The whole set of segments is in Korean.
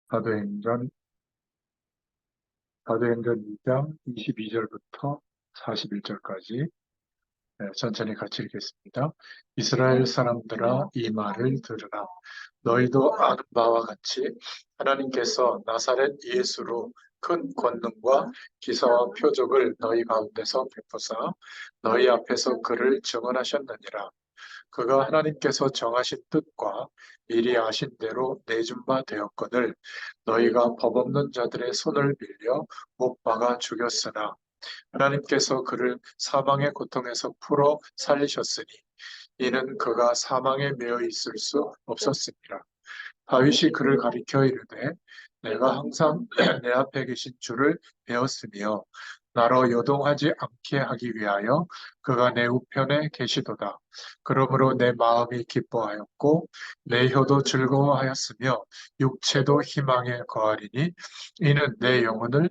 사도행전, 사도행전 2장 22절부터 41절까지 천천히 같이 읽겠습니다. 이스라엘 사람들아 이 말을 들으라. 너희도 아는 바와 같이 하나님께서 나사렛 예수로 큰 권능과 기사와 표적을 너희 가운데서 베푸사 너희 앞에서 그를 증언하셨느니라. 그가 하나님께서 정하신 뜻과 미리 아신 대로 내준 바 되었거늘 너희가 법 없는 자들의 손을 빌려 못 박아 죽였으나 하나님께서 그를 사망의 고통에서 풀어 살리셨으니 이는 그가 사망에 매여 있을 수 없었습니다. 다윗이 그를 가리켜 이르되 내가 항상 내 앞에 계신 주를 배웠으며 나로 요동하지 않게 하기 위하여 그가 내 우편에 계시도다. 그러므로 내 마음이 기뻐하였고 내 혀도 즐거워하였으며 육체도 희망에 거하리니 이는 내 영혼을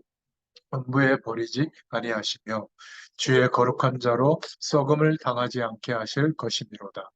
음부에 버리지 아니하시며 주의 거룩한 자로 썩음을 당하지 않게 하실 것이미로다.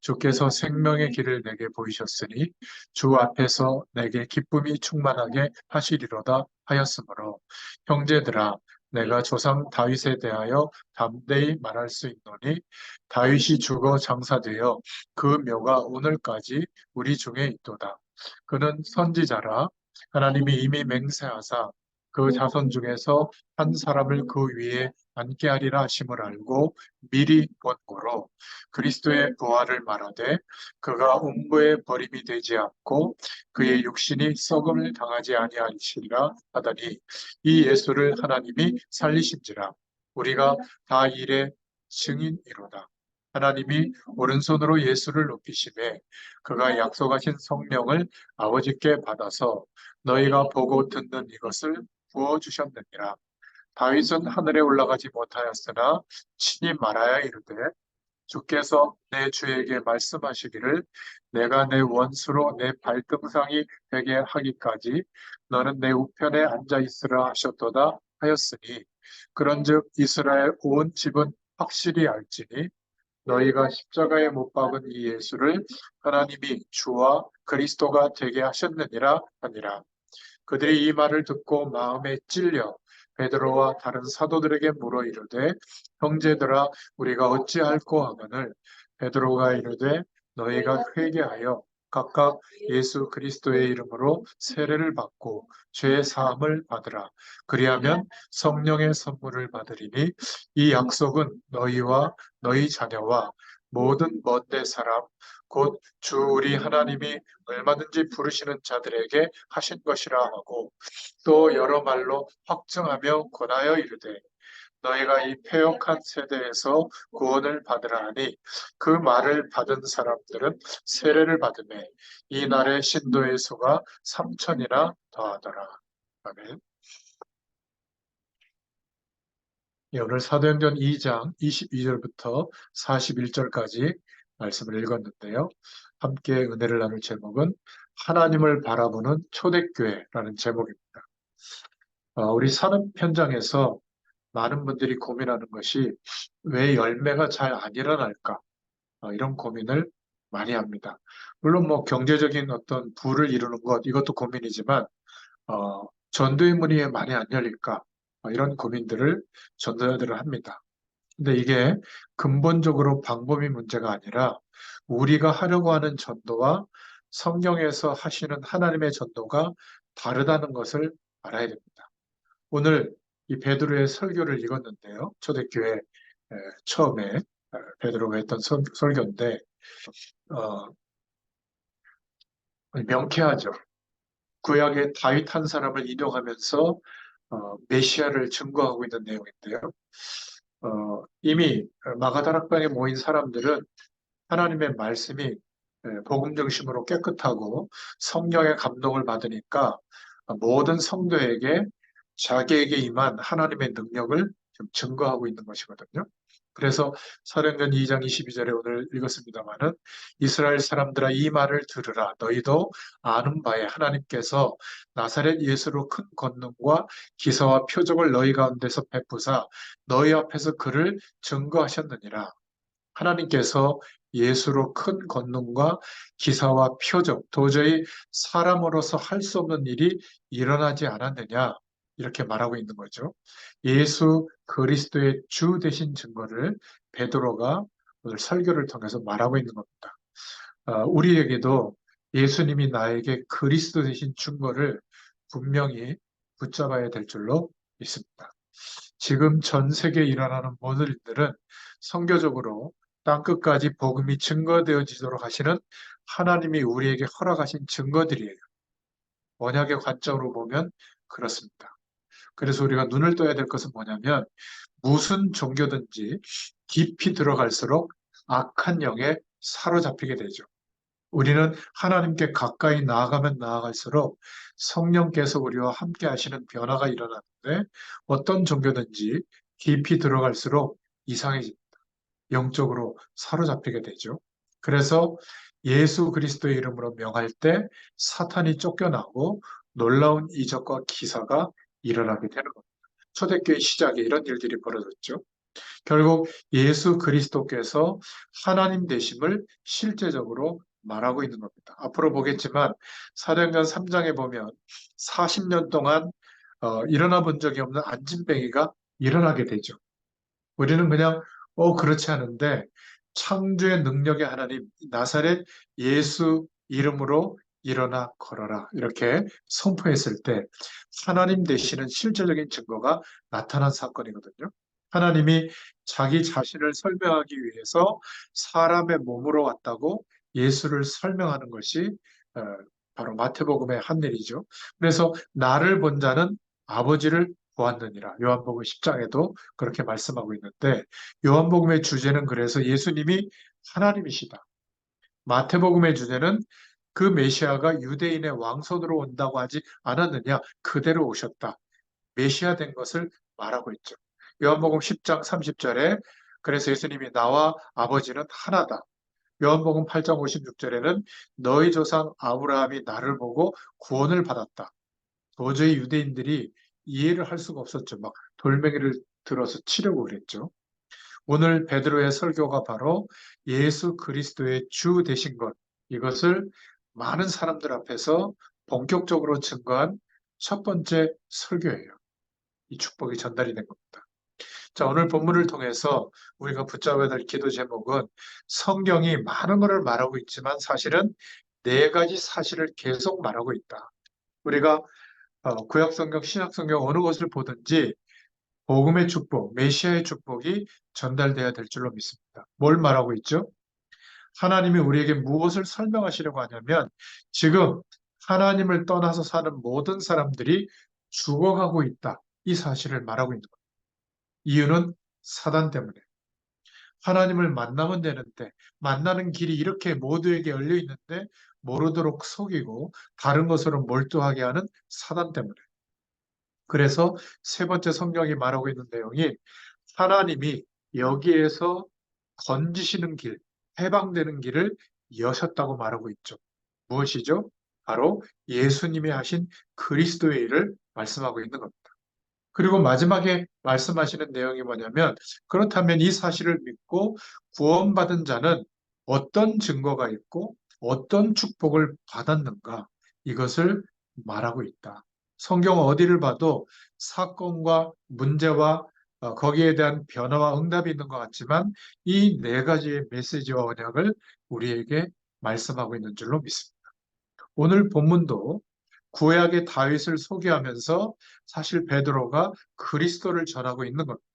주께서 생명의 길을 내게 보이셨으니 주 앞에서 내게 기쁨이 충만하게 하시리로다 하였으므로 형제들아 내가 조상 다윗에 대하여 담대히 말할 수 있노니 다윗이 죽어 장사되어 그 묘가 오늘까지 우리 중에 있도다. 그는 선지자라 하나님이 이미 맹세하사 그 자손 중에서 한 사람을 그 위에 앉게 하리라 하심을 알고 미리 본 고로 그리스도의 부활을 말하되 그가 음부에 버림이 되지 않고 그의 육신이 썩음을 당하지 아니하시리라 하더니 이 예수를 하나님이 살리신지라 우리가 다 일의 증인이로다. 하나님이 오른손으로 예수를 높이심에 그가 약속하신 성령을 아버지께 받아서 너희가 보고 듣는 이것을 부어주셨느니라. 다윗은 하늘에 올라가지 못하였으나 친히 말하여 이르되 주께서 내 주에게 말씀하시기를 내가 내 원수로 내 발등상이 되게 하기까지 너는 내 우편에 앉아 있으라 하셨도다 하였으니 그런즉 이스라엘 온 집은 확실히 알지니 너희가 십자가에 못 박은 이 예수를 하나님이 주와 그리스도가 되게 하셨느니라 하니라. 그들이 이 말을 듣고 마음에 찔려 베드로와 다른 사도들에게 물어 이르되 형제들아 우리가 어찌할꼬 하거늘 베드로가 이르되 너희가 회개하여 각각 예수 그리스도의 이름으로 세례를 받고 죄 사함을 받으라. 그리하면 성령의 선물을 받으리니 이 약속은 너희와 너희 자녀와 모든 먼데 사람 곧 주 우리 하나님이 얼마든지 부르시는 자들에게 하신 것이라 하고 또 여러 말로 확증하며 권하여 이르되 너희가 이 패역한 세대에서 구원을 받으라 하니 그 말을 받은 사람들은 세례를 받음에 이 날의 신도의 수가 3천이나 더하더라. 아멘. 예, 오늘 사도행전 2장 22절부터 41절까지 말씀을 읽었는데요. 함께 은혜를 나눌 제목은 하나님을 바라보는 초대교회라는 제목입니다. 우리 산업 현장에서 많은 분들이 고민하는 것이 왜 열매가 잘 안 일어날까? 이런 고민을 많이 합니다. 물론 뭐 경제적인 어떤 부를 이루는 것 이것도 고민이지만 전도의 문이 왜 많이 안 열릴까? 이런 고민들을 전도자들은 합니다. 근데 이게 근본적으로 방법이 문제가 아니라 우리가 하려고 하는 전도와 성경에서 하시는 하나님의 전도가 다르다는 것을 알아야 됩니다. 오늘 이 베드로의 설교를 읽었는데요. 초대교회 처음에 베드로가 했던 설교인데 어, 명쾌하죠. 구약의 다윗 한 사람을 인용하면서 메시아를 증거하고 있는 내용인데요. 이미 마가다락방에 모인 사람들은 하나님의 말씀이 복음 중심으로 깨끗하고 성령의 감동을 받으니까 모든 성도에게 자기에게 임한 하나님의 능력을 좀 증거하고 있는 것이거든요. 그래서 사도행전 2장 22절에 오늘 읽었습니다마는 이스라엘 사람들아 이 말을 들으라. 너희도 아는 바에 하나님께서 나사렛 예수로 큰 권능과 기사와 표적을 너희 가운데서 베푸사 너희 앞에서 그를 증거하셨느니라. 하나님께서 예수로 큰 권능과 기사와 표적, 도저히 사람으로서 할 수 없는 일이 일어나지 않았느냐, 이렇게 말하고 있는 거죠. 예수 그리스도의 주 되신 증거를 베드로가 오늘 설교를 통해서 말하고 있는 겁니다. 우리에게도 예수님이 나에게 그리스도 되신 증거를 분명히 붙잡아야 될 줄로 믿습니다. 지금 전 세계에 일어나는 모든 일들은 선교적으로 땅끝까지 복음이 증거되어지도록 하시는 하나님이 우리에게 허락하신 증거들이에요. 언약의 관점으로 보면 그렇습니다. 그래서 우리가 눈을 떠야 될 것은 뭐냐면 무슨 종교든지 깊이 들어갈수록 악한 영에 사로잡히게 되죠. 우리는 하나님께 가까이 나아가면 나아갈수록 성령께서 우리와 함께 하시는 변화가 일어나는데 어떤 종교든지 깊이 들어갈수록 이상해집니다. 영적으로 사로잡히게 되죠. 그래서 예수 그리스도의 이름으로 명할 때 사탄이 쫓겨나고 놀라운 이적과 기사가 일어나게 되는 겁니다. 초대교회 시작에 이런 일들이 벌어졌죠. 결국 예수 그리스도께서 하나님 되심을 실제적으로 말하고 있는 겁니다. 앞으로 보겠지만 사도행전 3장에 보면 40년 동안 일어나 본 적이 없는 안진뱅이가 일어나게 되죠. 우리는 그냥 그렇지 않은데 창조의 능력의 하나님 나사렛 예수 이름으로 일어나 걸어라 이렇게 선포했을 때 하나님 되시는 실제적인 증거가 나타난 사건이거든요. 하나님이 자기 자신을 설명하기 위해서 사람의 몸으로 왔다고 예수를 설명하는 것이 어, 바로 마태복음의 한 일이죠. 그래서 나를 본 자는 아버지를 보았느니라. 요한복음 10장에도 그렇게 말씀하고 있는데 요한복음의 주제는 그래서 예수님이 하나님이시다. 마태복음의 주제는 그 메시아가 유대인의 왕손으로 온다고 하지 않았느냐? 그대로 오셨다. 메시아 된 것을 말하고 있죠. 요한복음 10장 30절에 그래서 예수님이 나와 아버지는 하나다. 요한복음 8장 56절에는 너희 조상 아브라함이 나를 보고 구원을 받았다. 도저히 유대인들이 이해를 할 수가 없었죠. 막 돌멩이를 들어서 치려고 그랬죠. 오늘 베드로의 설교가 바로 예수 그리스도의 주 되신 것, 이것을 많은 사람들 앞에서 본격적으로 증거한 첫 번째 설교예요. 이 축복이 전달이 된 겁니다. 자, 오늘 본문을 통해서 우리가 붙잡아야 될 기도 제목은 성경이 많은 것을 말하고 있지만 사실은 네 가지 사실을 계속 말하고 있다. 우리가 구약성경, 신약성경 어느 것을 보든지 복음의 축복, 메시아의 축복이 전달돼야 될 줄로 믿습니다. 뭘 말하고 있죠? 하나님이 우리에게 무엇을 설명하시려고 하냐면 지금 하나님을 떠나서 사는 모든 사람들이 죽어가고 있다. 이 사실을 말하고 있는 거예요. 이유는 사단 때문에. 하나님을 만나면 되는데 만나는 길이 이렇게 모두에게 열려 있는데 모르도록 속이고 다른 것으로 몰두하게 하는 사단 때문에. 그래서 세 번째 성경이 말하고 있는 내용이 하나님이 여기에서 건지시는 길, 해방되는 길을 여셨다고 말하고 있죠. 무엇이죠? 바로 예수님이 하신 그리스도의 일을 말씀하고 있는 겁니다. 그리고 마지막에 말씀하시는 내용이 뭐냐면 그렇다면 이 사실을 믿고 구원받은 자는 어떤 증거가 있고 어떤 축복을 받았는가 이것을 말하고 있다. 성경 어디를 봐도 사건과 문제와 거기에 대한 변화와 응답이 있는 것 같지만 이 네 가지의 메시지와 언약을 우리에게 말씀하고 있는 줄로 믿습니다. 오늘 본문도 구약의 다윗을 소개하면서 사실 베드로가 그리스도를 전하고 있는 겁니다.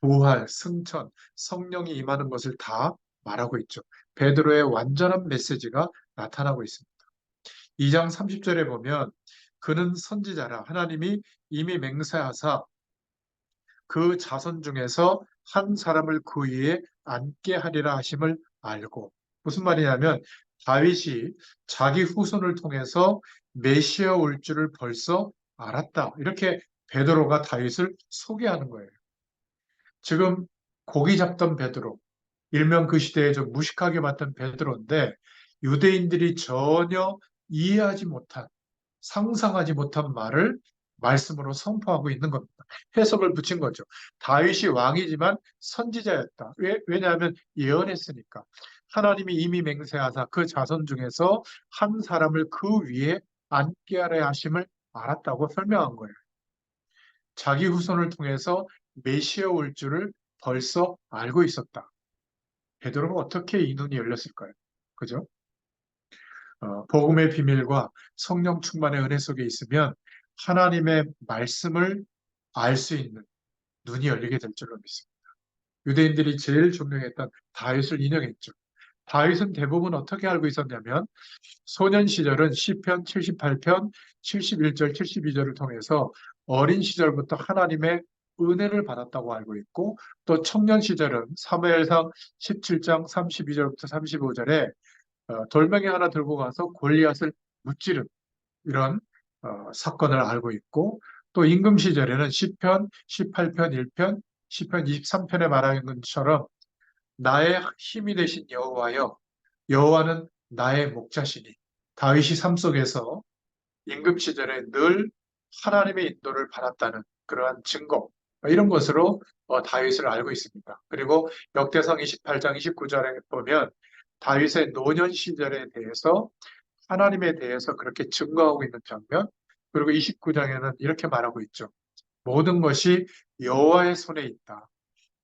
부활, 승천, 성령이 임하는 것을 다 말하고 있죠. 베드로의 완전한 메시지가 나타나고 있습니다. 2장 30절에 보면 그는 선지자라 하나님이 이미 맹세하사 그 자손 중에서 한 사람을 그 위에 앉게 하리라 하심을 알고 무슨 말이냐면 다윗이 자기 후손을 통해서 메시아 올 줄을 벌써 알았다. 이렇게 베드로가 다윗을 소개하는 거예요. 지금 고기 잡던 베드로, 일명 그 시대에 좀 무식하게 봤던 베드로인데 유대인들이 전혀 이해하지 못한, 상상하지 못한 말을 말씀으로 선포하고 있는 겁니다. 해석을 붙인 거죠. 다윗이 왕이지만 선지자였다. 왜냐하면 예언했으니까. 하나님이 이미 맹세하사 그 자손 중에서 한 사람을 그 위에 앉게 하려 하심을 알았다고 설명한 거예요. 자기 후손을 통해서 메시아 올 줄을 벌써 알고 있었다. 베드로는 어떻게 이 눈이 열렸을까요? 그죠? 복음의 비밀과 성령 충만의 은혜 속에 있으면 하나님의 말씀을 알 수 있는 눈이 열리게 될 줄로 믿습니다. 유대인들이 제일 존경했던 다윗을 인용했죠. 다윗은 대부분 어떻게 알고 있었냐면 소년 시절은 시편 78편 71절 72절을 통해서 어린 시절부터 하나님의 은혜를 받았다고 알고 있고 또 청년 시절은 사무엘상 17장 32절부터 35절에 돌멩이 하나 들고 가서 골리앗을 무찌른 이런 사건을 알고 있고 또 임금 시절에는 시편 18편 1편, 시편 23편에 말하는 것처럼 나의 힘이 되신 여호와여 여호와는 나의 목자시니 다윗이 삶 속에서 임금 시절에 늘 하나님의 인도를 받았다는 그러한 증거 이런 것으로 다윗을 알고 있습니다. 그리고 역대상 28장 29절에 보면 다윗의 노년 시절에 대해서 하나님에 대해서 그렇게 증거하고 있는 장면 그리고 29장에는 이렇게 말하고 있죠. 모든 것이 여호와의 손에 있다.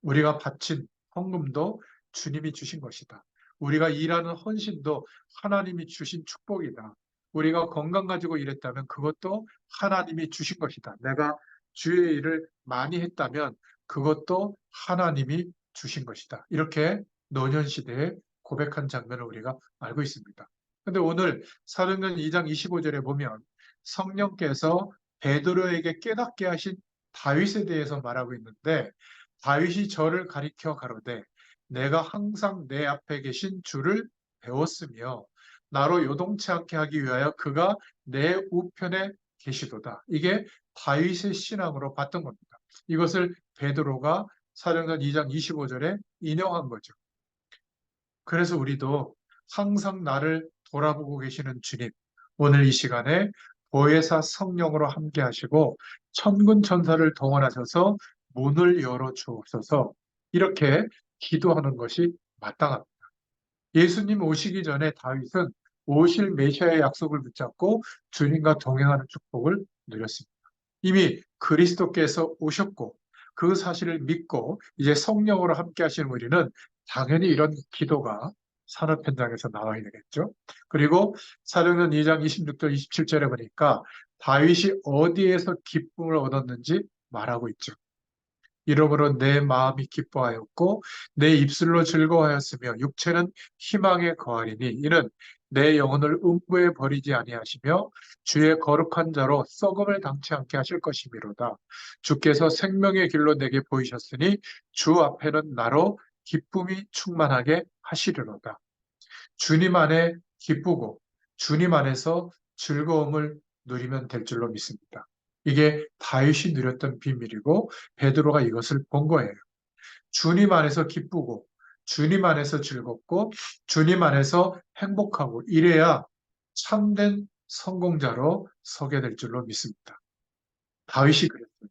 우리가 바친 헌금도 주님이 주신 것이다. 우리가 일하는 헌신도 하나님이 주신 축복이다. 우리가 건강 가지고 일했다면 그것도 하나님이 주신 것이다. 내가 주의 일을 많이 했다면 그것도 하나님이 주신 것이다. 이렇게 노년시대에 고백한 장면을 우리가 알고 있습니다. 근데 오늘 사도행전 2장 25절에 보면 성령께서 베드로에게 깨닫게 하신 다윗에 대해서 말하고 있는데 다윗이 저를 가리켜 가로되 내가 항상 내 앞에 계신 주를 배웠으며 나로 요동치 않게 하기 위하여 그가 내 우편에 계시도다. 이게 다윗의 신앙으로 봤던 겁니다. 이것을 베드로가 사도행전 2장 25절에 인용한 거죠. 그래서 우리도 항상 나를 돌아보고 계시는 주님, 오늘 이 시간에 보혜사 성령으로 함께 하시고 천군 천사를 동원하셔서 문을 열어 주옵소서 이렇게 기도하는 것이 마땅합니다. 예수님 오시기 전에 다윗은 오실 메시아의 약속을 붙잡고 주님과 동행하는 축복을 누렸습니다. 이미 그리스도께서 오셨고 그 사실을 믿고 이제 성령으로 함께 하시는 우리는 당연히 이런 기도가 산업 현장에서 나와야 되겠죠. 그리고 사도행전 2장 26절 27절에 보니까 다윗이 어디에서 기쁨을 얻었는지 말하고 있죠. 이러므로 내 마음이 기뻐하였고 내 입술로 즐거워하였으며 육체는 희망에 거하리니 이는 내 영혼을 음부에 버리지 아니하시며 주의 거룩한 자로 썩음을 당치 않게 하실 것이미로다. 주께서 생명의 길로 내게 보이셨으니 주 앞에는 나로 기쁨이 충만하게 하시리로다. 주님 안에 기쁘고 주님 안에서 즐거움을 누리면 될 줄로 믿습니다. 이게 다윗이 누렸던 비밀이고 베드로가 이것을 본 거예요. 주님 안에서 기쁘고 주님 안에서 즐겁고 주님 안에서 행복하고 이래야 참된 성공자로 서게 될 줄로 믿습니다. 다윗이 그랬어요.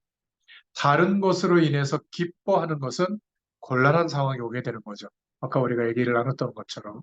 다른 것으로 인해서 기뻐하는 것은 곤란한 상황이 오게 되는 거죠. 아까 우리가 얘기를 나눴던 것처럼.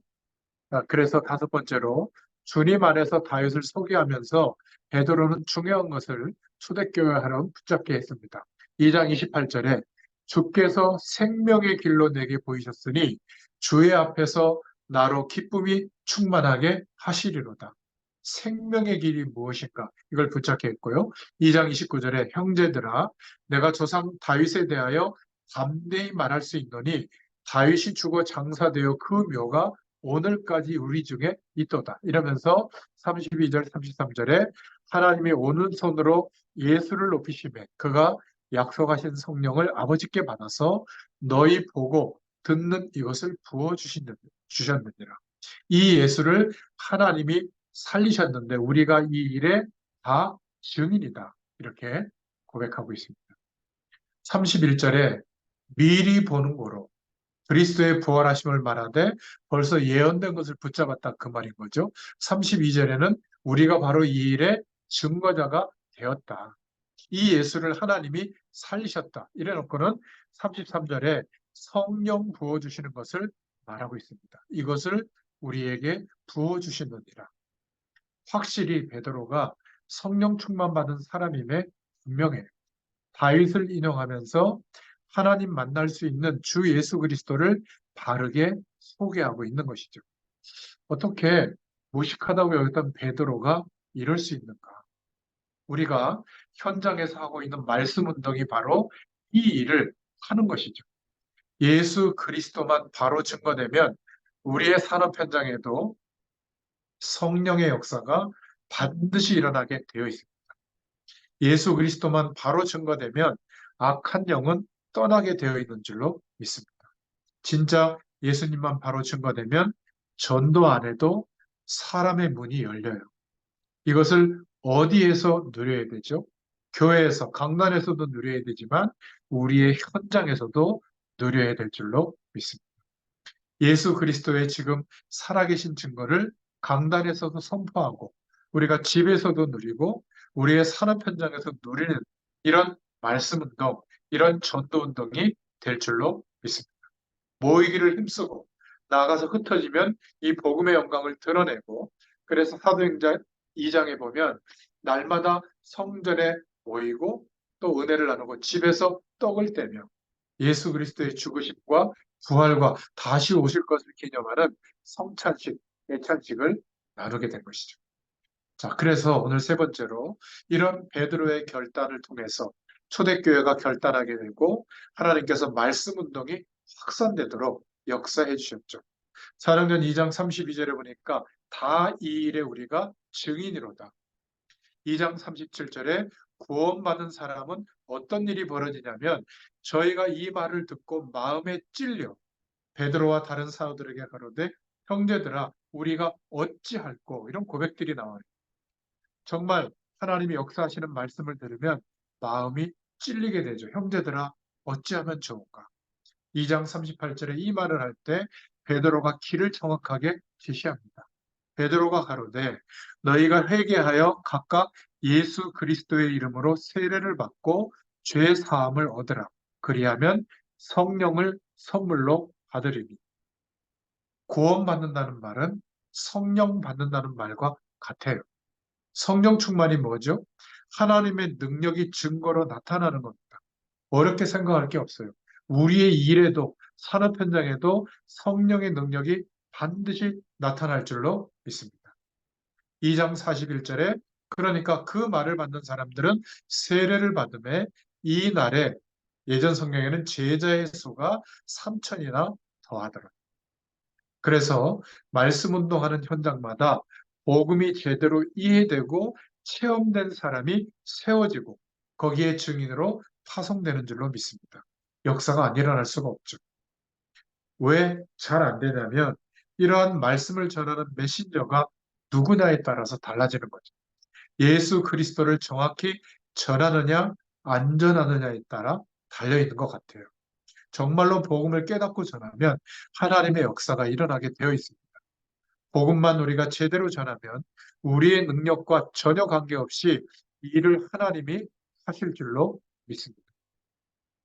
그래서 다섯 번째로 주님 안에서 다윗을 소개하면서 베드로는 중요한 것을 초대교회 하나는 붙잡게 했습니다. 2장 28절에 주께서 생명의 길로 내게 보이셨으니 주의 앞에서 나로 기쁨이 충만하게 하시리로다. 생명의 길이 무엇인가? 이걸 붙잡게 했고요. 2장 29절에 형제들아 내가 조상 다윗에 대하여 담대히 말할 수 있노니 다윗이 죽어 장사되어 그 묘가 오늘까지 우리 중에 있도다. 이러면서 32절, 33절에 하나님이 오른손으로 예수를 높이시매 그가 약속하신 성령을 아버지께 받아서 너희 보고 듣는 이것을 주셨느니라. 이 예수를 하나님이 살리셨는데 우리가 이 일에 다 증인이다. 이렇게 고백하고 있습니다. 31절에 미리 보는 거로 그리스도의 부활하심을 말하되 벌써 예언된 것을 붙잡았다 그 말인 거죠. 32절에는 우리가 바로 이 일의 증거자가 되었다. 이 예수를 하나님이 살리셨다. 이래놓고는 33절에 성령 부어주시는 것을 말하고 있습니다. 이것을 우리에게 부어주시느니라. 확실히 베드로가 성령 충만받은 사람임에 분명해요. 다윗을 인용하면서 하나님 만날 수 있는 주 예수 그리스도를 바르게 소개하고 있는 것이죠. 어떻게 무식하다고 여겼던 베드로가 이럴 수 있는가? 우리가 현장에서 하고 있는 말씀 운동이 바로 이 일을 하는 것이죠. 예수 그리스도만 바로 증거되면 우리의 산업 현장에도 성령의 역사가 반드시 일어나게 되어 있습니다. 예수 그리스도만 바로 증거되면 악한 영은 떠나게 되어 있는 줄로 믿습니다. 진짜 예수님만 바로 증거되면 전도 안에도 사람의 문이 열려요. 이것을 어디에서 누려야 되죠? 교회에서, 강단에서도 누려야 되지만 우리의 현장에서도 누려야 될 줄로 믿습니다. 예수 그리스도의 지금 살아계신 증거를 강단에서도 선포하고 우리가 집에서도 누리고 우리의 산업 현장에서 누리는 이런 말씀 운동, 이런 전도 운동이 될 줄로 믿습니다. 모이기를 힘쓰고 나아가서 흩어지면 이 복음의 영광을 드러내고 그래서 사도행전 2장에 보면 날마다 성전에 모이고 또 은혜를 나누고 집에서 떡을 떼며 예수 그리스도의 죽으심과 부활과 다시 오실 것을 기념하는 성찬식, 예찬식을 나누게 된 것이죠. 자, 그래서 오늘 세 번째로 이런 베드로의 결단을 통해서 초대교회가 결단하게 되고 하나님께서 말씀 운동이 확산되도록 역사해 주셨죠. 사도행전 2장 32절에 보니까 다 이 일에 우리가 증인이로다. 2장 37절에 구원받은 사람은 어떤 일이 벌어지냐면 저희가 이 말을 듣고 마음에 찔려 베드로와 다른 사도들에게 가로되 형제들아 우리가 어찌할꼬 이런 고백들이 나와요. 정말 하나님이 역사하시는 말씀을 들으면 마음이 찔리게 되죠. 형제들아 어찌하면 좋은가. 2장 38절에 이 말을 할 때 베드로가 길을 정확하게 제시합니다. 베드로가 가로되 너희가 회개하여 각각 예수 그리스도의 이름으로 세례를 받고 죄 사함을 얻으라. 그리하면 성령을 선물로 받으리니. 구원받는다는 말은 성령 받는다는 말과 같아요. 성령 충만이 뭐죠? 하나님의 능력이 증거로 나타나는 겁니다. 어렵게 생각할 게 없어요. 우리의 일에도 산업 현장에도 성령의 능력이 반드시 나타날 줄로 믿습니다. 2장 41절에 그러니까 그 말을 받는 사람들은 세례를 받음에 이 날에 예전 성경에는 제자의 수가 3천이나 더하더라. 그래서 말씀 운동하는 현장마다 복음이 제대로 이해되고 체험된 사람이 세워지고 거기에 증인으로 파송되는 줄로 믿습니다. 역사가 안 일어날 수가 없죠. 왜 잘 안 되냐면 이러한 말씀을 전하는 메신저가 누구냐에 따라서 달라지는 거죠. 예수 그리스도를 정확히 전하느냐 안 전하느냐에 따라 달려있는 것 같아요. 정말로 복음을 깨닫고 전하면 하나님의 역사가 일어나게 되어 있습니다. 복음만 우리가 제대로 전하면 우리의 능력과 전혀 관계없이 이 일을 하나님이 하실 줄로 믿습니다.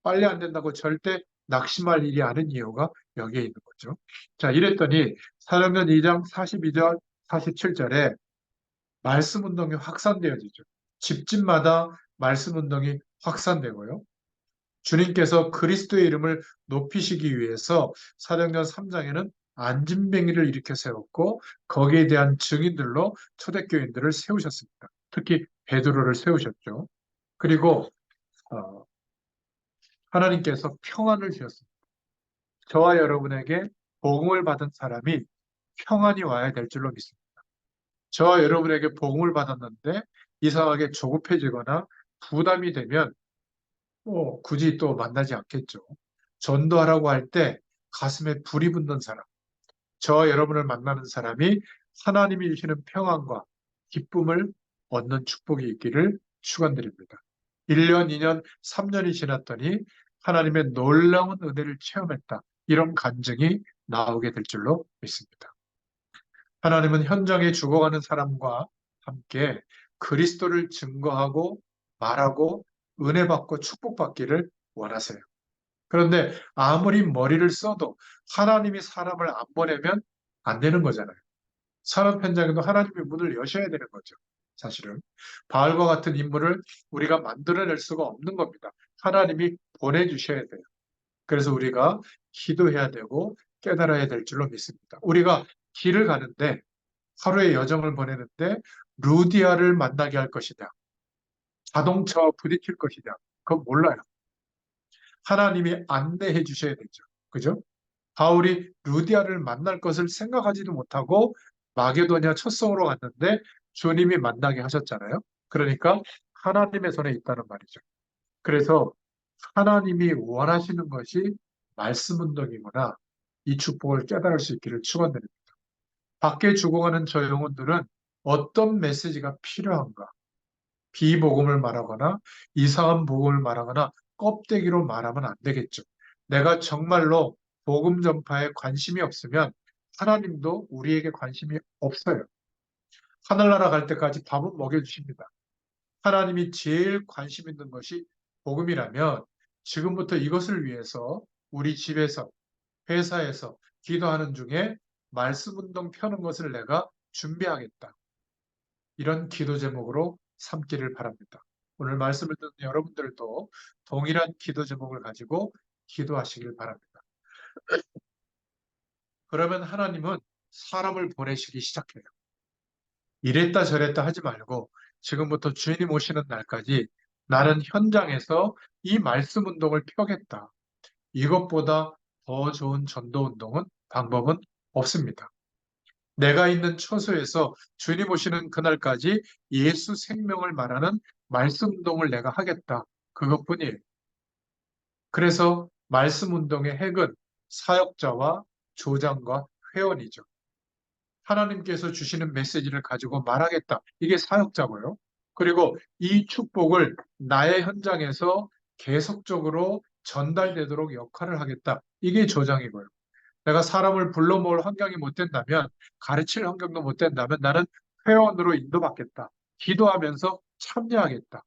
빨리 안 된다고 절대 낙심할 일이 아닌 이유가 여기에 있는 거죠. 자, 이랬더니 사도행전 2장 42절, 47절에 말씀 운동이 확산되어지죠. 집집마다 말씀 운동이 확산되고요. 주님께서 그리스도의 이름을 높이시기 위해서 사도행전 3장에는 안진뱅이를 일으켜 세웠고 거기에 대한 증인들로 초대교인들을 세우셨습니다. 특히 베드로를 세우셨죠. 그리고 하나님께서 평안을 주셨습니다. 저와 여러분에게 복음을 받은 사람이 평안이 와야 될 줄로 믿습니다. 저와 여러분에게 복음을 받았는데 이상하게 조급해지거나 부담이 되면 굳이 또 만나지 않겠죠. 전도하라고 할 때 가슴에 불이 붙는 사람, 저와 여러분을 만나는 사람이 하나님이 주시는 평안과 기쁨을 얻는 축복이 있기를 축원드립니다. 1년, 2년, 3년이 지났더니 하나님의 놀라운 은혜를 체험했다. 이런 간증이 나오게 될 줄로 믿습니다. 하나님은 현장에 죽어가는 사람과 함께 그리스도를 증거하고 말하고 은혜 받고 축복받기를 원하세요. 그런데 아무리 머리를 써도 하나님이 사람을 안 보내면 안 되는 거잖아요. 산업 현장에도 하나님이 문을 여셔야 되는 거죠. 사실은 바알과 같은 인물을 우리가 만들어낼 수가 없는 겁니다. 하나님이 보내주셔야 돼요. 그래서 우리가 기도해야 되고 깨달아야 될 줄로 믿습니다. 우리가 길을 가는데 하루의 여정을 보내는데 루디아를 만나게 할 것이냐, 자동차와 부딪힐 것이냐, 그건 몰라요. 하나님이 안내해 주셔야 되죠. 그죠? 바울이 루디아를 만날 것을 생각하지도 못하고 마게도냐 첫 성으로 갔는데 주님이 만나게 하셨잖아요. 그러니까 하나님의 손에 있다는 말이죠. 그래서 하나님이 원하시는 것이 말씀 운동이구나. 이 축복을 깨달을 수 있기를 축원드립니다. 밖에 죽어가는 저 영혼들은 어떤 메시지가 필요한가? 비복음을 말하거나 이상한 복음을 말하거나 껍데기로 말하면 안 되겠죠. 내가 정말로 복음 전파에 관심이 없으면 하나님도 우리에게 관심이 없어요. 하늘나라 갈 때까지 밥은 먹여주십니다. 하나님이 제일 관심 있는 것이 복음이라면 지금부터 이것을 위해서 우리 집에서, 회사에서 기도하는 중에 말씀 운동 펴는 것을 내가 준비하겠다. 이런 기도 제목으로 삼기를 바랍니다. 오늘 말씀을 듣는 여러분들도 동일한 기도 제목을 가지고 기도하시길 바랍니다. 그러면 하나님은 사람을 보내시기 시작해요. 이랬다 저랬다 하지 말고 지금부터 주님 오시는 날까지 나는 현장에서 이 말씀 운동을 펴겠다. 이것보다 더 좋은 전도 운동은 방법은 없습니다. 내가 있는 처소에서 주님 오시는 그날까지 예수 생명을 말하는 말씀 운동을 내가 하겠다. 그것뿐이에요. 그래서 말씀 운동의 핵은 사역자와 조장과 회원이죠. 하나님께서 주시는 메시지를 가지고 말하겠다. 이게 사역자고요. 그리고 이 축복을 나의 현장에서 계속적으로 전달되도록 역할을 하겠다. 이게 조장이고요. 내가 사람을 불러 모을 환경이 못 된다면, 가르칠 환경도 못 된다면 나는 회원으로 인도받겠다. 기도하면서 참여하겠다.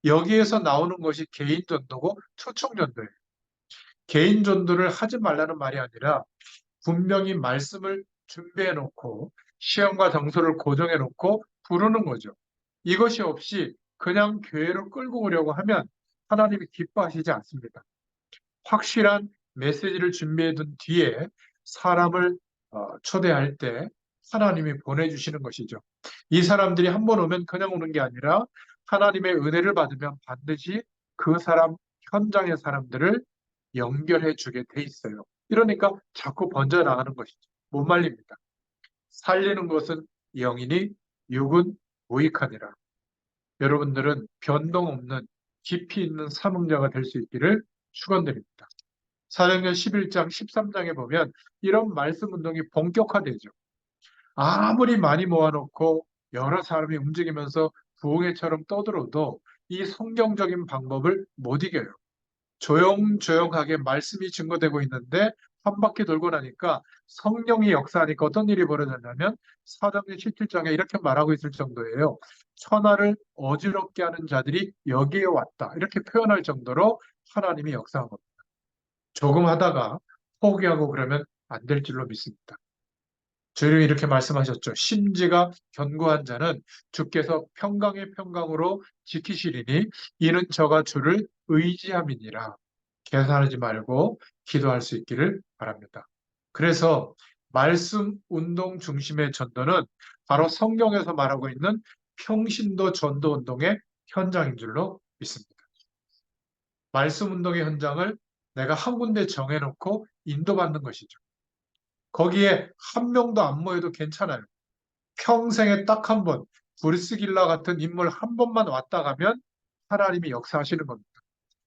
여기에서 나오는 것이 개인 전도고 초청 전도예요. 개인 전도를 하지 말라는 말이 아니라 분명히 말씀을 준비해 놓고 시험과 정서를 고정해 놓고 부르는 거죠. 이것이 없이 그냥 교회로 끌고 오려고 하면 하나님이 기뻐하시지 않습니다. 확실한 메시지를 준비해 둔 뒤에 사람을 초대할 때 하나님이 보내주시는 것이죠. 이 사람들이 한 번 오면 그냥 오는 게 아니라 하나님의 은혜를 받으면 반드시 그 사람, 현장의 사람들을 연결해 주게 돼 있어요. 이러니까 자꾸 번져나가는 것이죠. 못 말립니다. 살리는 것은 영이니 육은 무익하니라. 여러분들은 변동 없는 깊이 있는 사명자가 될 수 있기를 축원드립니다. 사도행전 11장, 13장에 보면 이런 말씀 운동이 본격화되죠. 아무리 많이 모아놓고 여러 사람이 움직이면서 부흥회처럼 떠들어도 이 성경적인 방법을 못 이겨요. 조용조용하게 말씀이 증거되고 있는데 한 바퀴 돌고 나니까 성령이 역사하니까 어떤 일이 벌어졌냐면 사도행전 17장에 이렇게 말하고 있을 정도예요. 천하를 어지럽게 하는 자들이 여기에 왔다. 이렇게 표현할 정도로 하나님이 역사한 겁니다. 조금 하다가 포기하고 그러면 안 될 줄로 믿습니다. 주님이 이렇게 말씀하셨죠. 심지가 견고한 자는 주께서 평강의 평강으로 지키시리니 이는 저가 주를 의지함이니라. 계산하지 말고 기도할 수 있기를 바랍니다. 그래서 말씀 운동 중심의 전도는 바로 성경에서 말하고 있는 평신도 전도 운동의 현장인 줄로 믿습니다. 말씀 운동의 현장을 내가 한 군데 정해놓고 인도받는 것이죠. 거기에 한 명도 안 모여도 괜찮아요. 평생에 딱 한 번, 브루스 길라 같은 인물 한 번만 왔다 가면 하나님이 역사하시는 겁니다.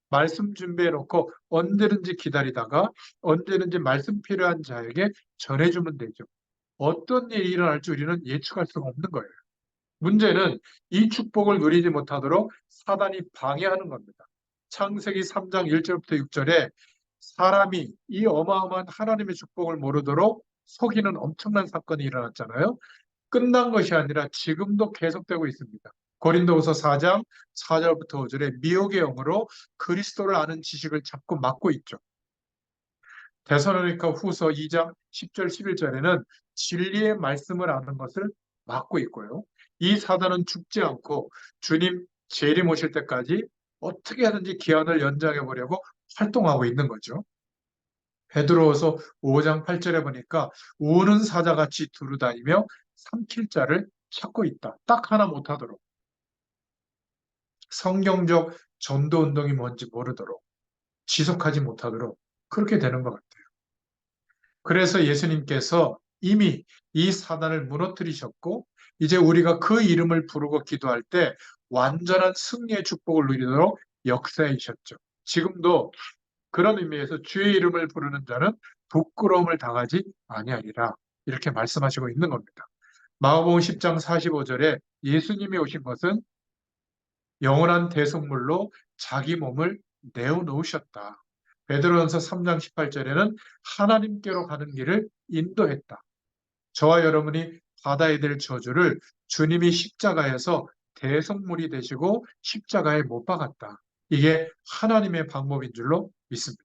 말씀 준비해놓고 언제든지 기다리다가 언제든지 말씀 필요한 자에게 전해주면 되죠. 어떤 일이 일어날 줄 우리는 예측할 수가 없는 거예요. 문제는 이 축복을 누리지 못하도록 사단이 방해하는 겁니다. 창세기 3장 1절부터 6절에 사람이 이 어마어마한 하나님의 축복을 모르도록 속이는 엄청난 사건이 일어났잖아요. 끝난 것이 아니라 지금도 계속되고 있습니다. 고린도후서 4장 4절부터 5절에 미혹의 영으로 그리스도를 아는 지식을 자꾸 막고 있죠. 데살로니가 후서 2장 10절 11절에는 진리의 말씀을 아는 것을 막고 있고요. 이 사단은 죽지 않고 주님 재림 오실 때까지 어떻게 하든지 기한을 연장해 보려고 활동하고 있는 거죠. 베드로후서 5장 8절에 보니까 우는 사자같이 두루다니며 삼킬 자를 찾고 있다. 딱 하나 못하도록. 성경적 전도 운동이 뭔지 모르도록, 지속하지 못하도록 그렇게 되는 것 같아요. 그래서 예수님께서 이미 이 사단을 무너뜨리셨고, 이제 우리가 그 이름을 부르고 기도할 때 완전한 승리의 축복을 누리도록 역사이셨죠. 지금도 그런 의미에서 주의 이름을 부르는 자는 부끄러움을 당하지 아니하리라. 이렇게 말씀하시고 있는 겁니다. 마가복음 10장 45절에 예수님이 오신 것은 영원한 대속물로 자기 몸을 내어놓으셨다. 베드로전서 3장 18절에는 하나님께로 가는 길을 인도했다. 저와 여러분이 받아야 될 저주를 주님이 십자가에서 대속물이 되시고 십자가에 못 박았다. 이게 하나님의 방법인 줄로 믿습니다.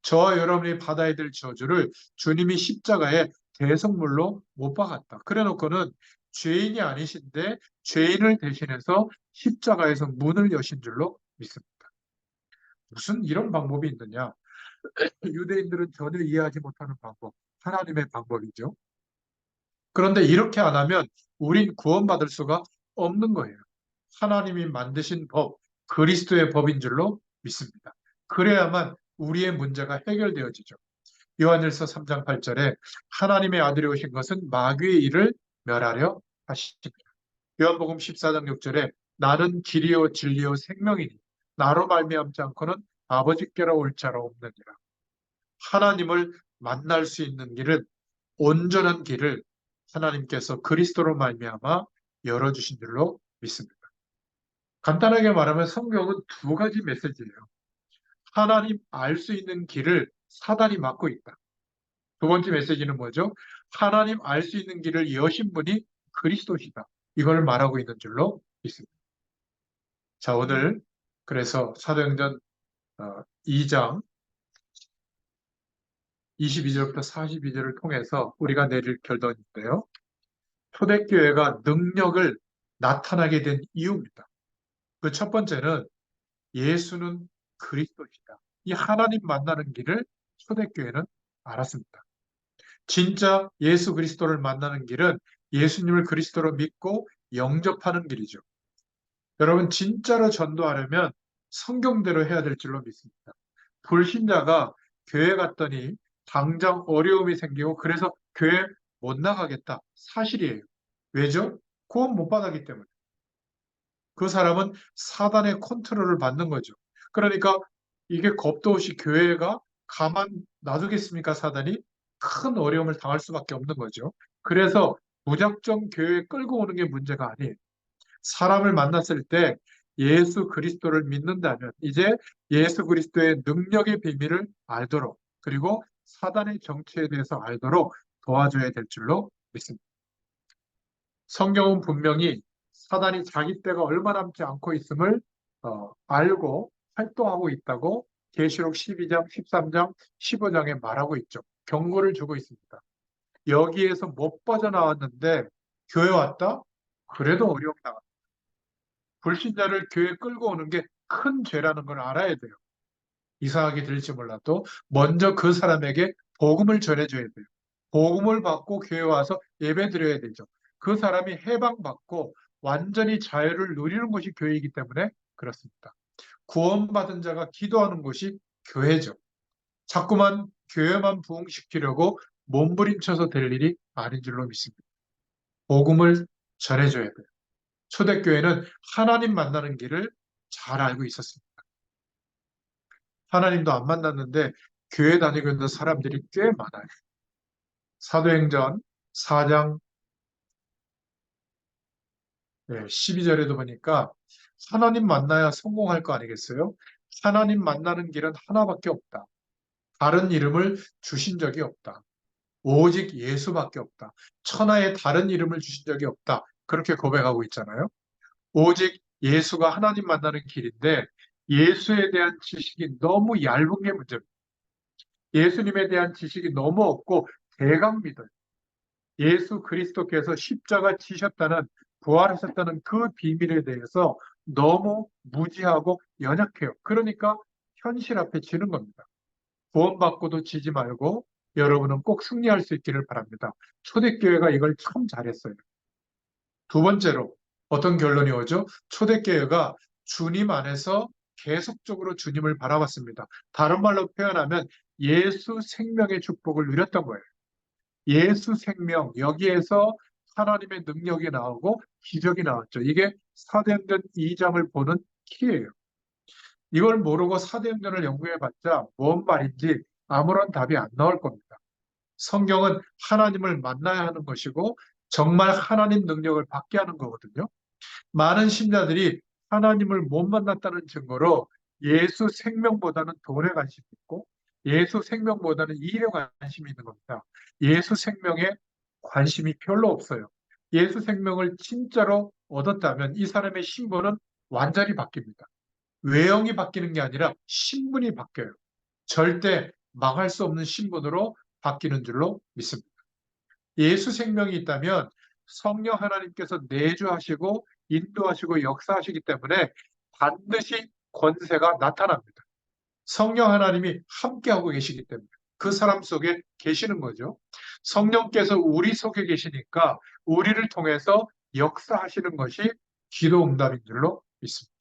저와 여러분이 받아야 될 저주를 주님이 십자가에 대속물로 못 박았다. 그래 놓고는 죄인이 아니신데 죄인을 대신해서 십자가에서 문을 여신 줄로 믿습니다. 무슨 이런 방법이 있느냐? 유대인들은 전혀 이해하지 못하는 방법, 하나님의 방법이죠. 그런데 이렇게 안 하면 우린 구원받을 수가 없는 거예요. 하나님이 만드신 법, 그리스도의 법인 줄로 믿습니다. 그래야만 우리의 문제가 해결되어지죠. 요한일서 3장 8절에 하나님의 아들이 오신 것은 마귀의 일을 멸하려 하십니다. 요한복음 14장 6절에 나는 길이요 진리요 생명이니 나로 말미암지 않고는 아버지께로 올 자가 없느니라. 하나님을 만날 수 있는 길은 온전한 길을 하나님께서 그리스도로 말미암아 열어주신 줄로 믿습니다. 간단하게 말하면 성경은 두 가지 메시지예요. 하나님 알 수 있는 길을 사단이 막고 있다. 두 번째 메시지는 뭐죠? 하나님 알 수 있는 길을 여신 분이 그리스도시다. 이걸 말하고 있는 줄로 믿습니다. 자, 오늘 그래서 사도행전 2장 22절부터 42절을 통해서 우리가 내릴 결론인데요. 초대교회가 능력을 나타나게 된 이유입니다. 그 첫 번째는 예수는 그리스도시다. 이 하나님 만나는 길을 초대교회는 알았습니다. 진짜 예수 그리스도를 만나는 길은 예수님을 그리스도로 믿고 영접하는 길이죠. 여러분, 진짜로 전도하려면 성경대로 해야 될 줄로 믿습니다. 불신자가 교회 갔더니 당장 어려움이 생기고 그래서 교회 못 나가겠다. 사실이에요. 왜죠? 구원 못 받았기 때문에. 그 사람은 사단의 컨트롤을 받는 거죠. 그러니까 이게 겁도 없이 교회가 가만 놔두겠습니까, 사단이? 큰 어려움을 당할 수밖에 없는 거죠. 그래서 무작정 교회에 끌고 오는 게 문제가 아니에요. 사람을 만났을 때 예수 그리스도를 믿는다면 이제 예수 그리스도의 능력의 비밀을 알도록 그리고 사단의 정체에 대해서 알도록 도와줘야 될 줄로 믿습니다. 성경은 분명히 사단이 자기 때가 얼마 남지 않고 있음을 알고 활동하고 있다고 계시록 12장, 13장, 15장에 말하고 있죠. 경고를 주고 있습니다. 여기에서 못 빠져나왔는데 교회 왔다? 그래도 어려움 당한다. 불신자를 교회 끌고 오는 게 큰 죄라는 걸 알아야 돼요. 이상하게 들릴지 몰라도 먼저 그 사람에게 복음을 전해줘야 돼요. 복음을 받고 교회 와서 예배 드려야 되죠. 그 사람이 해방받고 완전히 자유를 누리는 것이 교회이기 때문에 그렇습니다. 구원받은 자가 기도하는 곳이 교회죠. 자꾸만 교회만 부흥시키려고 몸부림쳐서 될 일이 아닌 줄로 믿습니다. 복음을 전해줘야 돼요. 초대교회는 하나님 만나는 길을 잘 알고 있었습니다. 하나님도 안 만났는데 교회 다니고 있는 사람들이 꽤 많아요. 사도행전 4장 12절에도 보니까 하나님 만나야 성공할 거 아니겠어요? 하나님 만나는 길은 하나밖에 없다. 다른 이름을 주신 적이 없다. 오직 예수밖에 없다. 천하에 다른 이름을 주신 적이 없다. 그렇게 고백하고 있잖아요. 오직 예수가 하나님 만나는 길인데 예수에 대한 지식이 너무 얇은 게 문제입니다. 예수님에 대한 지식이 너무 없고 대강 믿어요. 예수 그리스도께서 십자가 지셨다는 부활하셨다는 그 비밀에 대해서 너무 무지하고 연약해요. 그러니까 현실 앞에 지는 겁니다. 구원받고도 지지 말고 여러분은 꼭 승리할 수 있기를 바랍니다. 초대교회가 이걸 참 잘했어요. 두 번째로 어떤 결론이 오죠? 초대교회가 주님 안에서 계속적으로 주님을 바라봤습니다. 다른 말로 표현하면 예수 생명의 축복을 누렸던 거예요. 예수 생명, 여기에서 하나님의 능력이 나오고 기적이 나왔죠. 이게 사도행전 2장을 보는 키예요. 이걸 모르고 사도행전을 연구해봤자 뭔 말인지 아무런 답이 안 나올 겁니다. 성경은 하나님을 만나야 하는 것이고 정말 하나님 능력을 받게 하는 거거든요. 많은 신자들이 하나님을 못 만났다는 증거로 예수 생명보다는 돈에 관심이 있고 예수 생명보다는 일에 관심이 있는 겁니다. 예수 생명에 관심이 별로 없어요. 예수 생명을 진짜로 얻었다면 이 사람의 신분은 완전히 바뀝니다. 외형이 바뀌는 게 아니라 신분이 바뀌어요. 절대 망할 수 없는 신분으로 바뀌는 줄로 믿습니다. 예수 생명이 있다면 성령 하나님께서 내주하시고 인도하시고 역사하시기 때문에 반드시 권세가 나타납니다. 성령 하나님이 함께하고 계시기 때문에 그 사람 속에 계시는 거죠. 성령께서 우리 속에 계시니까 우리를 통해서 역사하시는 것이 기도 응답인 줄로 믿습니다.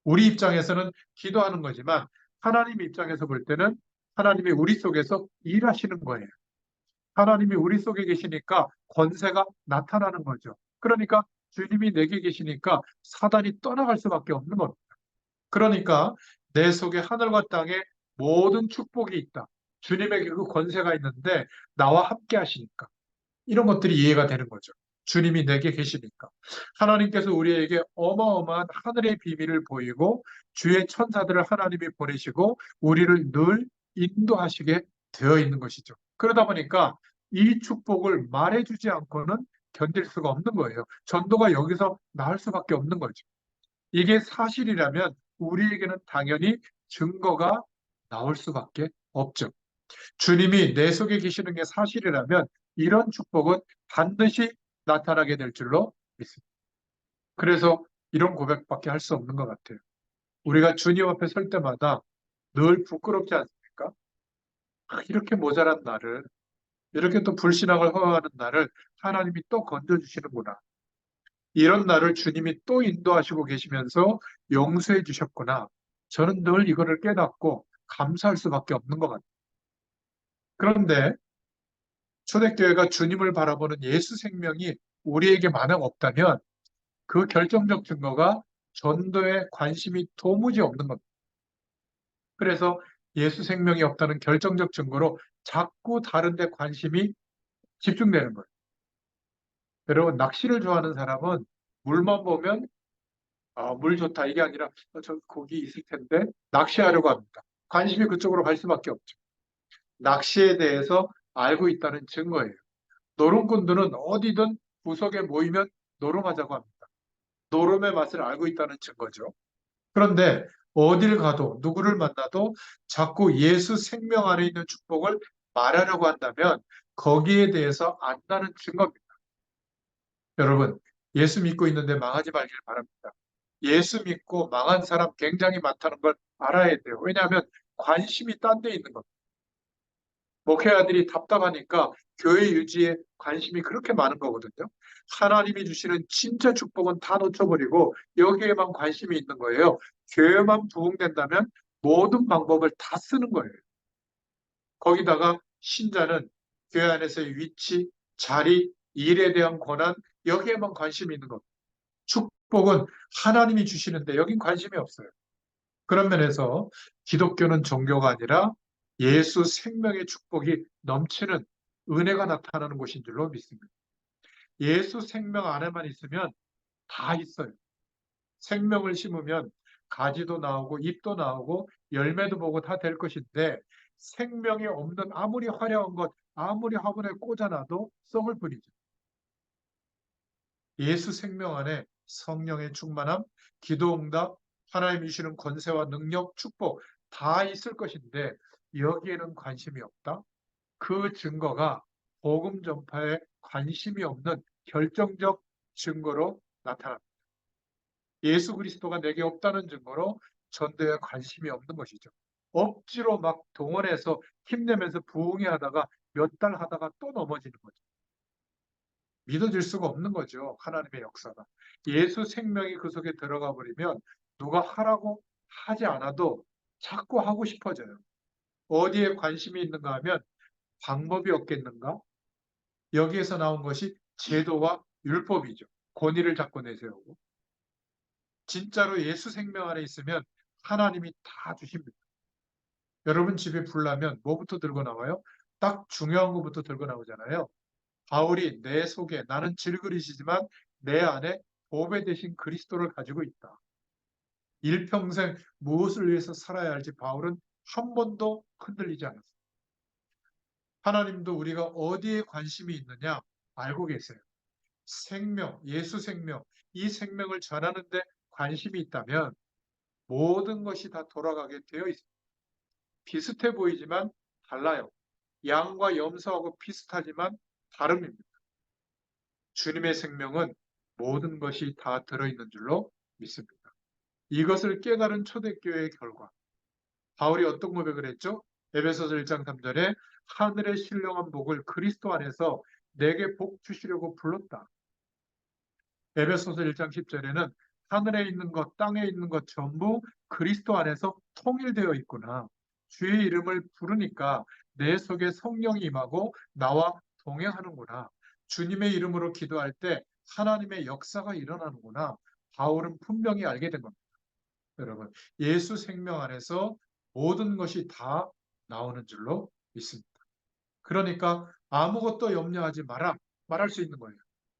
우리 입장에서는 기도하는 거지만 하나님 입장에서 볼 때는 하나님이 우리 속에서 일하시는 거예요. 하나님이 우리 속에 계시니까 권세가 나타나는 거죠. 그러니까 주님이 내게 계시니까 사단이 떠나갈 수밖에 없는 겁니다. 그러니까 내 속에 하늘과 땅에 모든 축복이 있다. 주님에게 그 권세가 있는데 나와 함께 하시니까. 이런 것들이 이해가 되는 거죠. 주님이 내게 계시니까. 하나님께서 우리에게 어마어마한 하늘의 비밀을 보이고 주의 천사들을 하나님이 보내시고 우리를 늘 인도하시게 되어 있는 것이죠. 그러다 보니까 이 축복을 말해주지 않고는 견딜 수가 없는 거예요. 전도가 여기서 나올 수밖에 없는 거죠. 이게 사실이라면 우리에게는 당연히 증거가 나올 수밖에 없죠. 주님이 내 속에 계시는 게 사실이라면 이런 축복은 반드시 나타나게 될 줄로 믿습니다. 그래서 이런 고백밖에 할 수 없는 것 같아요. 우리가 주님 앞에 설 때마다 늘 부끄럽지 않습니까? 이렇게 모자란 나를, 이렇게 또 불신앙을 허용하는 나를 하나님이 또 건져주시는구나. 이런 나를 주님이 또 인도하시고 계시면서 용서해 주셨구나. 저는 늘 이거를 깨닫고 감사할 수밖에 없는 것 같아요. 그런데 초대교회가 주님을 바라보는 예수 생명이 우리에게 만약 없다면 그 결정적 증거가 전도에 관심이 도무지 없는 겁니다. 그래서 예수 생명이 없다는 결정적 증거로 자꾸 다른 데 관심이 집중되는 거예요. 여러분, 낚시를 좋아하는 사람은 물만 보면 물 좋다 이게 아니라 저 거기 있을 텐데 낚시하려고 합니다. 관심이 그쪽으로 갈 수밖에 없죠. 낚시에 대해서 알고 있다는 증거예요. 노름꾼들은 어디든 구석에 모이면 노름하자고 합니다. 노름의 맛을 알고 있다는 증거죠. 그런데 어딜 가도 누구를 만나도 자꾸 예수 생명 안에 있는 축복을 말하려고 한다면 거기에 대해서 안다는 증거입니다. 여러분, 예수 믿고 있는데 망하지 말길 바랍니다. 예수 믿고 망한 사람 굉장히 많다는 걸 알아야 돼요. 왜냐하면 관심이 딴 데 있는 겁니다. 목회자들이 답답하니까 교회 유지에 관심이 그렇게 많은 거거든요. 하나님이 주시는 진짜 축복은 다 놓쳐버리고 여기에만 관심이 있는 거예요. 교회만 부흥된다면 모든 방법을 다 쓰는 거예요. 거기다가 신자는 교회 안에서의 위치, 자리, 일에 대한 권한, 여기에만 관심이 있는 겁니다. 축복은 하나님이 주시는데 여긴 관심이 없어요. 그런 면에서 기독교는 종교가 아니라 예수 생명의 축복이 넘치는 은혜가 나타나는 곳인 줄로 믿습니다. 예수 생명 안에만 있으면 다 있어요. 생명을 심으면 가지도 나오고 잎도 나오고 열매도 보고 다 될 것인데 생명이 없는 아무리 화려한 것, 아무리 화분에 꽂아놔도 썩을 뿐이죠. 예수 생명 안에 성령의 충만함, 기도응답, 하나님이 주시는 권세와 능력, 축복 다 있을 것인데 여기에는 관심이 없다. 그 증거가 복음 전파에 관심이 없는 결정적 증거로 나타납니다. 예수 그리스도가 내게 없다는 증거로 전도에 관심이 없는 것이죠. 억지로 막 동원해서 힘내면서 부흥회 하다가 몇 달 하다가 또 넘어지는 거죠. 믿어질 수가 없는 거죠. 하나님의 역사가. 예수 생명이 그 속에 들어가 버리면 누가 하라고 하지 않아도 자꾸 하고 싶어져요. 어디에 관심이 있는가 하면 방법이 없겠는가? 여기에서 나온 것이 제도와 율법이죠. 권위를 잡고 내세우고. 진짜로 예수 생명 안에 있으면 하나님이 다 주십니다. 여러분 집에 불 나면 뭐부터 들고 나와요? 딱 중요한 것부터 들고 나오잖아요. 바울이 내 속에 나는 질그릇이지만 내 안에 보배 대신 그리스도를 가지고 있다. 일평생 무엇을 위해서 살아야 할지 바울은 한 번도 흔들리지 않았어요. 하나님도 우리가 어디에 관심이 있느냐 알고 계세요. 생명, 예수 생명, 이 생명을 전하는 데 관심이 있다면 모든 것이 다 돌아가게 되어 있습니다. 비슷해 보이지만 달라요. 양과 염소하고 비슷하지만 다릅니다. 주님의 생명은 모든 것이 다 들어있는 줄로 믿습니다. 이것을 깨달은 초대교회의 결과. 바울이 어떤 고백을 했죠? 에베소서 1장 3절에 하늘의 신령한 복을 그리스도 안에서 내게 복 주시려고 불렀다. 에베소서 1장 10절에는 하늘에 있는 것, 땅에 있는 것 전부 그리스도 안에서 통일되어 있구나. 주의 이름을 부르니까 내 속에 성령이 임하고 나와 동행하는구나. 주님의 이름으로 기도할 때 하나님의 역사가 일어나는구나. 바울은 분명히 알게 된 겁니다. 여러분, 예수 생명 안에서 모든 것이 다 나오는 줄로 믿습니다. 그러니까 아무것도 염려하지 마라. 말할 수 있는 거예요.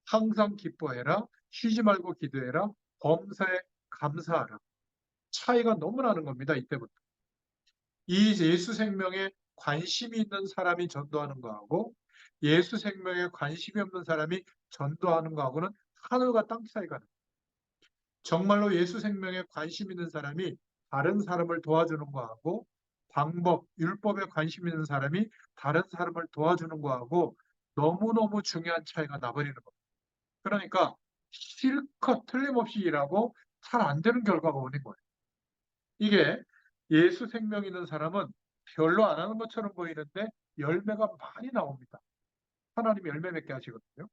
항상 기뻐해라. 쉬지 말고 기도해라. 범사에 감사하라. 차이가 너무 나는 겁니다. 이때부터. 이 예수 생명에 관심이 있는 사람이 전도하는 거하고 예수 생명에 관심이 없는 사람이 전도하는 거하고는 하늘과 땅 차이가 나요. 정말로 예수 생명에 관심 있는 사람이 다른 사람을 도와주는 거하고 방법, 율법에 관심 있는 사람이 다른 사람을 도와주는 거하고 너무너무 중요한 차이가 나버리는 겁니다. 그러니까 실컷 틀림없이 일하고 잘 안 되는 결과가 오는 거예요. 이게 예수 생명 있는 사람은 별로 안 하는 것처럼 보이는데 열매가 많이 나옵니다. 하나님이 열매 맺게 하시거든요.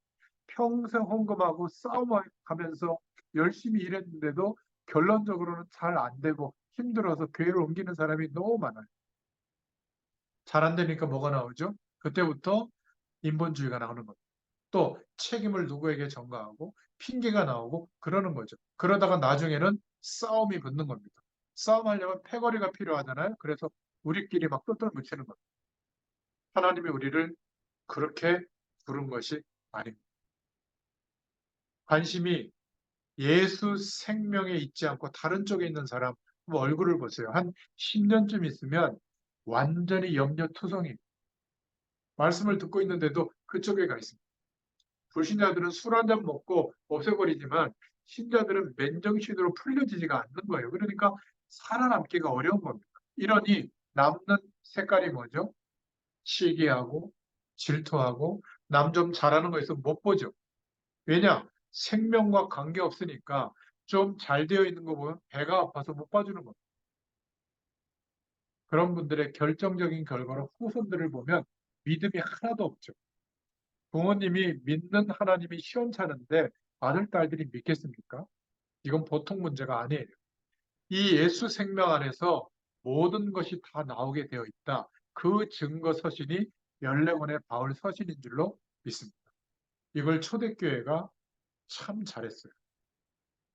평생 헌금하고 싸움하면서 열심히 일했는데도 결론적으로는 잘 안 되고 힘들어서 교회를 옮기는 사람이 너무 많아요. 잘 안 되니까 뭐가 나오죠? 그때부터 인본주의가 나오는 겁니다. 또 책임을 누구에게 전가하고 핑계가 나오고 그러는 거죠. 그러다가 나중에는 싸움이 붙는 겁니다. 싸움하려면 패거리가 필요하잖아요. 그래서 우리끼리 막 똘똘 묻히는 겁니다. 하나님이 우리를 그렇게 부른 것이 아닙니다. 관심이 예수 생명에 있지 않고 다른 쪽에 있는 사람 얼굴을 보세요. 한 10년쯤 있으면 완전히 염려투성이 말씀을 듣고 있는데도 그쪽에 가 있습니다. 불신자들은 술 한 잔 먹고 없애버리지만 신자들은 맨정신으로 풀려지지가 않는 거예요. 그러니까 살아남기가 어려운 겁니다. 이러니 남는 색깔이 뭐죠? 시기하고 질투하고 남 좀 잘하는 거 있으면 못 보죠. 왜냐? 생명과 관계없으니까 좀 잘 되어 있는 거 보면 배가 아파서 못 봐주는 겁니다. 그런 분들의 결정적인 결과로 후손들을 보면 믿음이 하나도 없죠. 부모님이 믿는 하나님이 시원찮은데 아들, 딸들이 믿겠습니까? 이건 보통 문제가 아니에요. 이 예수 생명 안에서 모든 것이 다 나오게 되어 있다. 그 증거 서신이 14권의 바울 서신인 줄로 믿습니다. 이걸 초대교회가 참 잘했어요.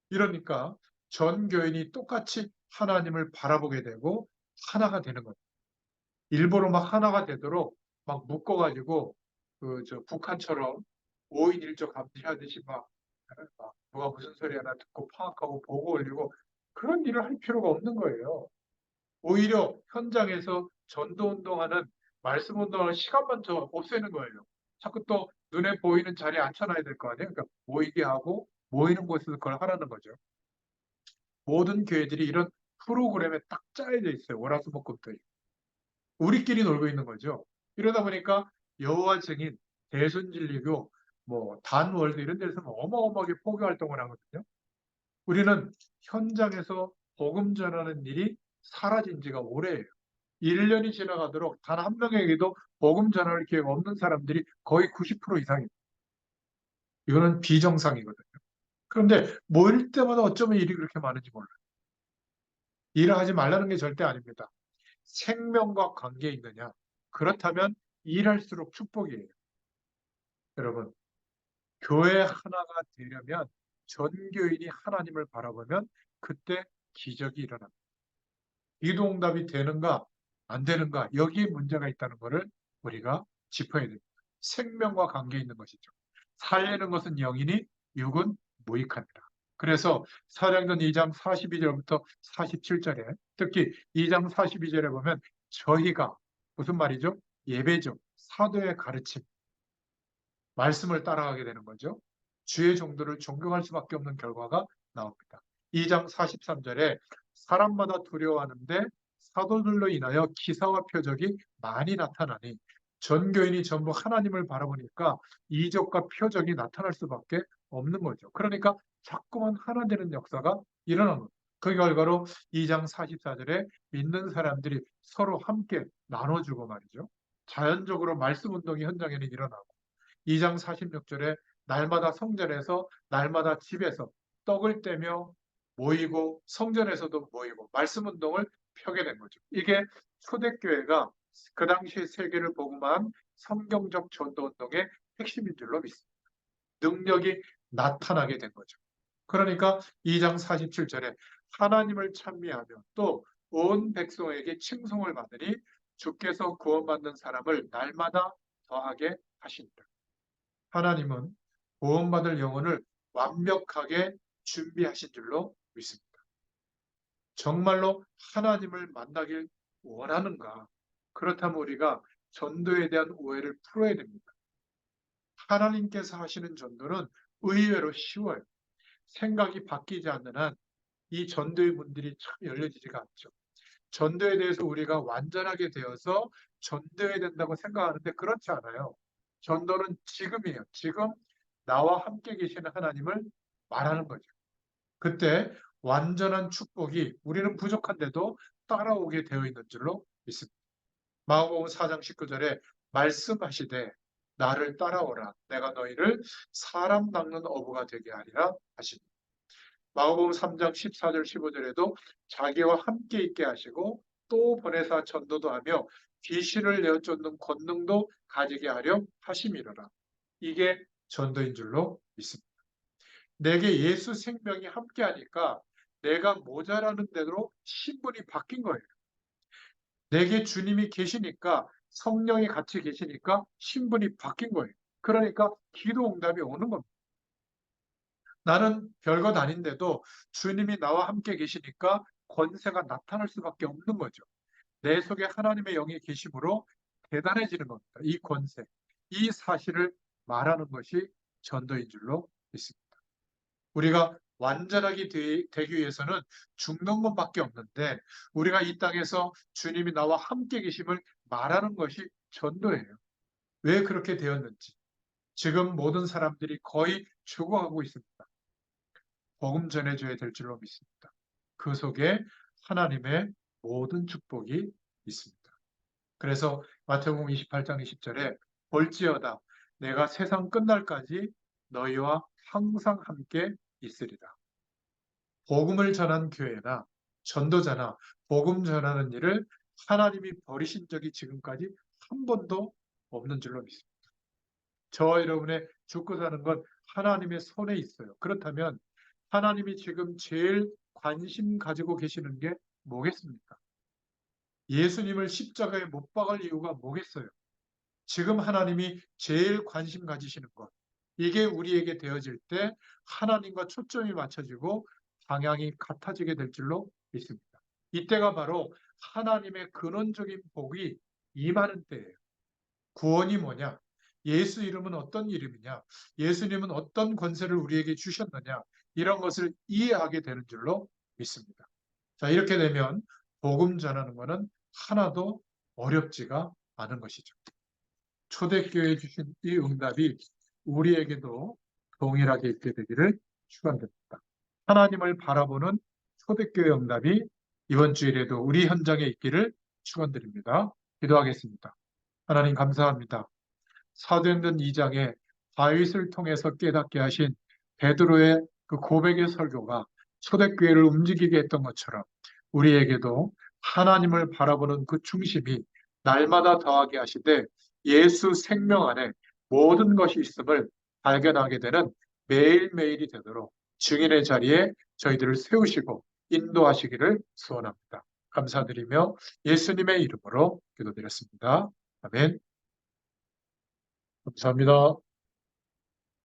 이러니까 전 교인이 똑같이 하나님을 바라보게 되고 하나가 되는 거예요. 일부러 막 하나가 되도록 막 묶어가지고 북한처럼 5인 1조 감시하듯이 막 누가 무슨 소리 하나 듣고 파악하고 보고 올리고 그런 일을 할 필요가 없는 거예요. 오히려 현장에서 전도운동하는 말씀운동하는 시간만 더 없애는 거예요. 자꾸 또 눈에 보이는 자리에 앉혀놔야 될 거 아니에요. 그러니까 모이게 하고 모이는 곳에서 그걸 하라는 거죠. 모든 교회들이 이런 프로그램에 딱 짜여져 있어요. 월화수목금토일. 우리끼리 놀고 있는 거죠. 이러다 보니까 여호와 증인, 대순진리교, 뭐 단월드 이런 데서 어마어마하게 포교 활동을 하거든요. 우리는 현장에서 복음 전하는 일이 사라진 지가 오래예요. 1년이 지나가도록 단 한 명에게도 복음 전할 기회가 없는 사람들이 거의 90% 이상입니다. 이거는 비정상이거든요. 그런데 모일 때마다 어쩌면 일이 그렇게 많은지 몰라요. 일을 하지 말라는 게 절대 아닙니다. 생명과 관계 있느냐? 그렇다면 일할수록 축복이에요. 여러분, 교회 하나가 되려면 전교인이 하나님을 바라보면 그때 기적이 일어납니다. 기도응답이 되는가 안 되는가 여기에 문제가 있다는 것을 우리가 짚어야 됩니다. 생명과 관계 있는 것이죠. 살리는 것은 영이니 육은 무익합니다. 그래서 사도행전 2장 42절부터 47절에 특히 2장 42절에 보면 저희가 무슨 말이죠? 예배죠. 사도의 가르침, 말씀을 따라가게 되는 거죠. 주의 종들을 존경할 수밖에 없는 결과가 나옵니다. 2장 43절에 사람마다 두려워하는데 사도들로 인하여 기사와 표적이 많이 나타나니 전교인이 전부 하나님을 바라보니까 이적과 표적이 나타날 수밖에 없는 거죠. 그러니까 자꾸만 하나 되는 역사가 일어나는 거죠. 그 결과로 2장 44절에 믿는 사람들이 서로 함께 나눠주고 말이죠. 자연적으로 말씀 운동이 현장에는 일어나고 2장 46절에 날마다 성전에서 날마다 집에서 떡을 떼며 모이고 성전에서도 모이고 말씀 운동을 펴게 된 거죠. 이게 초대교회가 그 당시 세계를 복음한 성경적 전도 운동의 핵심인 줄로 믿습니다. 능력이 나타나게 된 거죠. 그러니까 2장 47절에 하나님을 찬미하며 또 온 백성에게 칭송을 받으니 주께서 구원받는 사람을 날마다 더하게 하신다. 하나님은 구원받을 영혼을 완벽하게 준비하신 줄로 믿습니다. 정말로 하나님을 만나길 원하는가? 그렇다면 우리가 전도에 대한 오해를 풀어야 됩니다. 하나님께서 하시는 전도는 의외로 쉬워요. 생각이 바뀌지 않는 한 이 전도의 문들이 참 열려지지가 않죠. 전도에 대해서 우리가 완전하게 되어서 전도해야 된다고 생각하는데 그렇지 않아요. 전도는 지금이에요. 지금 나와 함께 계시는 하나님을 말하는 거죠. 그때 완전한 축복이 우리는 부족한데도 따라오게 되어 있는 줄로 믿습니다. 마가복음 4장 19절에 말씀하시되 나를 따라오라 내가 너희를 사람 낚는 어부가 되게 하리라 하십니다. 마가복음 3장 14절 15절에도 자기와 함께 있게 하시고 또 보내사 전도도 하며 귀신을 내어 쫓는 권능도 가지게 하려 하심이로라. 이게 전도인 줄로 믿습니다. 내게 예수 생명이 함께 하니까 내가 모자라는 대로 신분이 바뀐 거예요. 내게 주님이 계시니까 성령이 같이 계시니까 신분이 바뀐 거예요. 그러니까 기도 응답이 오는 겁니다. 나는 별것 아닌데도 주님이 나와 함께 계시니까 권세가 나타날 수밖에 없는 거죠. 내 속에 하나님의 영이 계심으로 대단해지는 겁니다. 이 권세, 이 사실을 말하는 것이 전도인 줄로 믿습니다. 우리가 완전하게 되기 위해서는 죽는 것밖에 없는데 우리가 이 땅에서 주님이 나와 함께 계심을 말하는 것이 전도예요. 왜 그렇게 되었는지 지금 모든 사람들이 거의 죽어가고 있습니다. 복음 전해줘야 될 줄로 믿습니다. 그 속에 하나님의 모든 축복이 있습니다. 그래서 마태복음 28장 20절에 볼지어다 내가 세상 끝날까지 너희와 항상 함께 있으리라. 복음을 전한 교회나 전도자나 복음 전하는 일을 하나님이 버리신 적이 지금까지 한 번도 없는 줄로 믿습니다. 저와 여러분의 죽고 사는 건 하나님의 손에 있어요. 그렇다면 하나님이 지금 제일 관심 가지고 계시는 게 뭐겠습니까? 예수님을 십자가에 못 박을 이유가 뭐겠어요? 지금 하나님이 제일 관심 가지시는 것. 이게 우리에게 되어질 때 하나님과 초점이 맞춰지고 방향이 같아지게 될 줄로 믿습니다. 이때가 바로 하나님의 근원적인 복이 임하는 때예요. 구원이 뭐냐? 예수 이름은 어떤 이름이냐, 예수님은 어떤 권세를 우리에게 주셨느냐, 이런 것을 이해하게 되는 줄로 믿습니다. 자, 이렇게 되면 복음 전하는 것은 하나도 어렵지가 않은 것이죠. 초대교회에 주신 이 응답이 우리에게도 동일하게 있게 되기를 축원드립니다. 하나님을 바라보는 초대교회 응답이 이번 주일에도 우리 현장에 있기를 축원드립니다. 기도하겠습니다. 하나님 감사합니다. 사도행전 2장에 다윗을 통해서 깨닫게 하신 베드로의 그 고백의 설교가 초대교회를 움직이게 했던 것처럼 우리에게도 하나님을 바라보는 그 중심이 날마다 더하게 하시되 예수 생명 안에 모든 것이 있음을 발견하게 되는 매일매일이 되도록 증인의 자리에 저희들을 세우시고 인도하시기를 소원합니다. 감사드리며 예수님의 이름으로 기도드렸습니다. 아멘. 감사합니다.